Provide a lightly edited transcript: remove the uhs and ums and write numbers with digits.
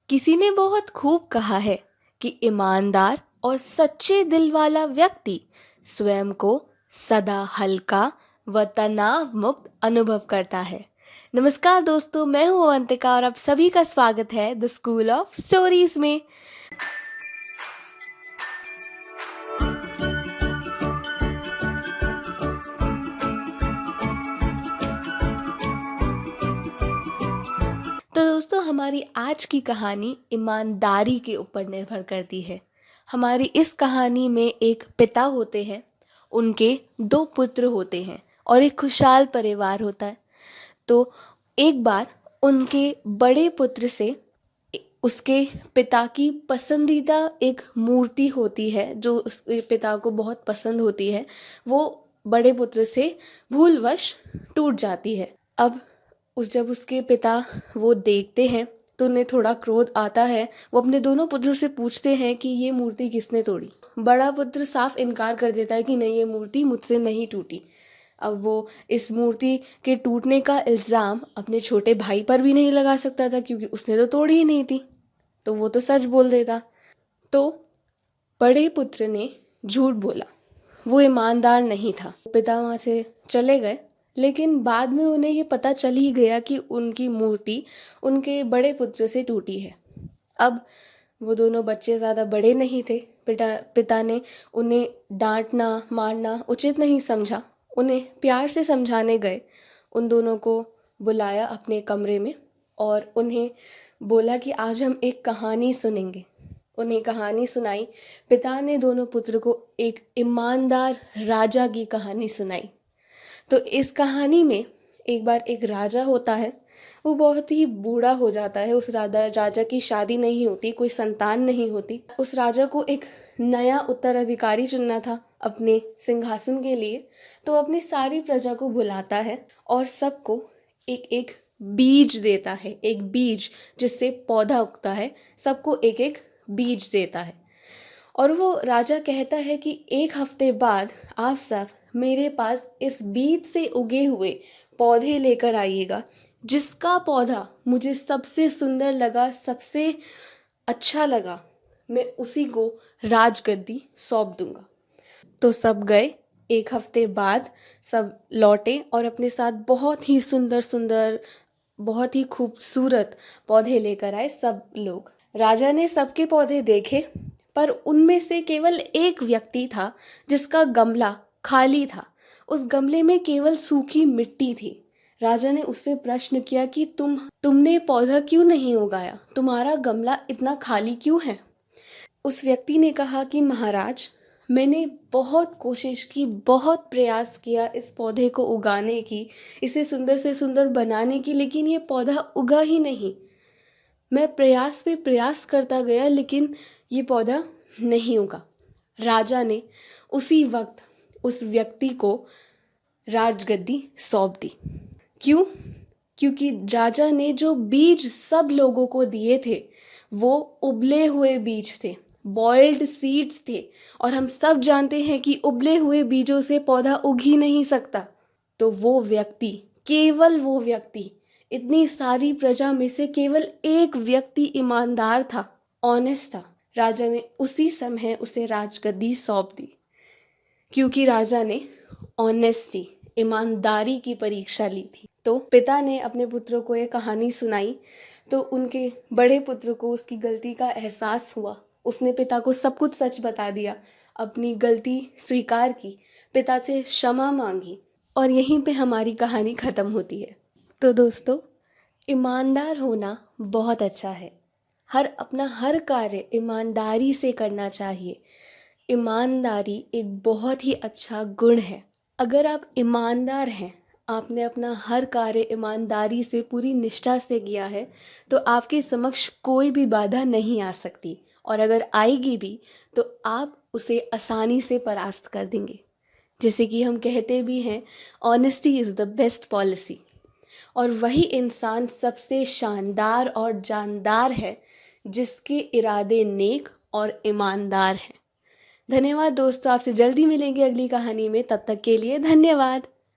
किसी ने बहुत खूब कहा है कि ईमानदार और सच्चे दिल वाला व्यक्ति स्वयं को सदा हल्का व तनाव मुक्त अनुभव करता है। नमस्कार दोस्तों, मैं हूं अवंतिका और आप सभी का स्वागत है द स्कूल ऑफ स्टोरीज में। तो दोस्तों, हमारी आज की कहानी ईमानदारी के ऊपर निर्भर करती है। हमारी इस कहानी में एक पिता होते हैं, उनके 2 पुत्र होते हैं और एक खुशहाल परिवार होता है। तो एक बार उनके बड़े पुत्र से उसके पिता की पसंदीदा एक मूर्ति होती है जो उसके पिता को बहुत पसंद होती है, वो बड़े पुत्र से भूलवश टूट जाती है। अब जब उसके पिता वो देखते हैं तो उन्हें थोड़ा क्रोध आता है। वो अपने दोनों पुत्रों से पूछते हैं कि ये मूर्ति किसने तोड़ी। बड़ा पुत्र साफ इनकार कर देता है कि नहीं, ये मूर्ति मुझसे नहीं टूटी। अब वो इस मूर्ति के टूटने का इल्ज़ाम अपने छोटे भाई पर भी नहीं लगा सकता था क्योंकि उसने तो तोड़ी ही नहीं थी, तो वो तो सच बोल देता। तो बड़े पुत्र ने झूठ बोला, वो ईमानदार नहीं था। पिता वहाँ से चले गए, लेकिन बाद में उन्हें ये पता चल ही गया कि उनकी मूर्ति उनके बड़े पुत्र से टूटी है। अब वो दोनों बच्चे ज़्यादा बड़े नहीं थे। पिता ने उन्हें डांटना मारना उचित नहीं समझा। उन्हें प्यार से समझाने गए, उन दोनों को बुलाया अपने कमरे में और उन्हें बोला कि आज हम एक कहानी सुनेंगे। उन्हें कहानी सुनाई। पिता ने दोनों पुत्र को एक ईमानदार राजा की कहानी सुनाई। तो इस कहानी में एक बार एक राजा होता है, वो बहुत ही बूढ़ा हो जाता है। उस राजा की शादी नहीं होती, कोई संतान नहीं होती। उस राजा को एक नया उत्तराधिकारी चुनना था अपने सिंहासन के लिए। तो अपनी सारी प्रजा को बुलाता है और सबको एक एक बीज देता है, एक बीज जिससे पौधा उगता है, सबको एक एक बीज देता है। और वो राजा कहता है कि 1 हफ्ते बाद आप सब मेरे पास इस बीज से उगे हुए पौधे लेकर आइएगा। जिसका पौधा मुझे सबसे सुंदर लगा, सबसे अच्छा लगा, मैं उसी को राजगद्दी सौंप दूंगा। तो सब गए। 1 हफ्ते बाद सब लौटे और अपने साथ बहुत ही सुंदर सुंदर, बहुत ही खूबसूरत पौधे लेकर आए सब लोग। राजा ने सबके पौधे देखे, पर उनमें से केवल एक व्यक्ति था जिसका गमला खाली था। उस गमले में केवल सूखी मिट्टी थी। राजा ने उससे प्रश्न किया कि तुमने पौधा क्यों नहीं उगाया, तुम्हारा गमला इतना खाली क्यों है। उस व्यक्ति ने कहा कि महाराज, मैंने बहुत कोशिश की, बहुत प्रयास किया इस पौधे को उगाने की, इसे सुंदर से सुंदर बनाने की, लेकिन ये पौधा उगा ही नहीं। मैं प्रयास पे प्रयास करता गया, लेकिन ये पौधा नहीं उगा। राजा ने उसी वक्त उस व्यक्ति को राजगद्दी सौंप दी। क्यों? क्योंकि राजा ने जो बीज सब लोगों को दिए थे वो उबले हुए बीज थे, बॉइल्ड सीड्स थे। और हम सब जानते हैं कि उबले हुए बीजों से पौधा उग ही नहीं सकता। तो वो व्यक्ति, केवल वो व्यक्ति, इतनी सारी प्रजा में से केवल एक व्यक्ति ईमानदार था, ऑनेस्ट था। राजा ने उसी समय उसे राजगद्दी सौंप दी, क्योंकि राजा ने ऑनेस्टी, ईमानदारी की परीक्षा ली थी। तो पिता ने अपने पुत्रों को ये कहानी सुनाई तो उनके बड़े पुत्र को उसकी गलती का एहसास हुआ। उसने पिता को सब कुछ सच बता दिया, अपनी गलती स्वीकार की, पिता से क्षमा मांगी और यहीं पे हमारी कहानी ख़त्म होती है। तो दोस्तों, ईमानदार होना बहुत अच्छा है। अपना हर कार्य ईमानदारी से करना चाहिए। ईमानदारी एक बहुत ही अच्छा गुण है। अगर आप ईमानदार हैं, आपने अपना हर कार्य ईमानदारी से, पूरी निष्ठा से किया है, तो आपके समक्ष कोई भी बाधा नहीं आ सकती। और अगर आएगी भी तो आप उसे आसानी से परास्त कर देंगे। जैसे कि हम कहते भी हैं, honesty is the best policy. और वही इंसान सबसे शानदार और जानदार है जिसके इरादे नेक और ईमानदार हैं। धन्यवाद दोस्तों, आपसे जल्दी मिलेंगे अगली कहानी में। तब तक के लिए धन्यवाद।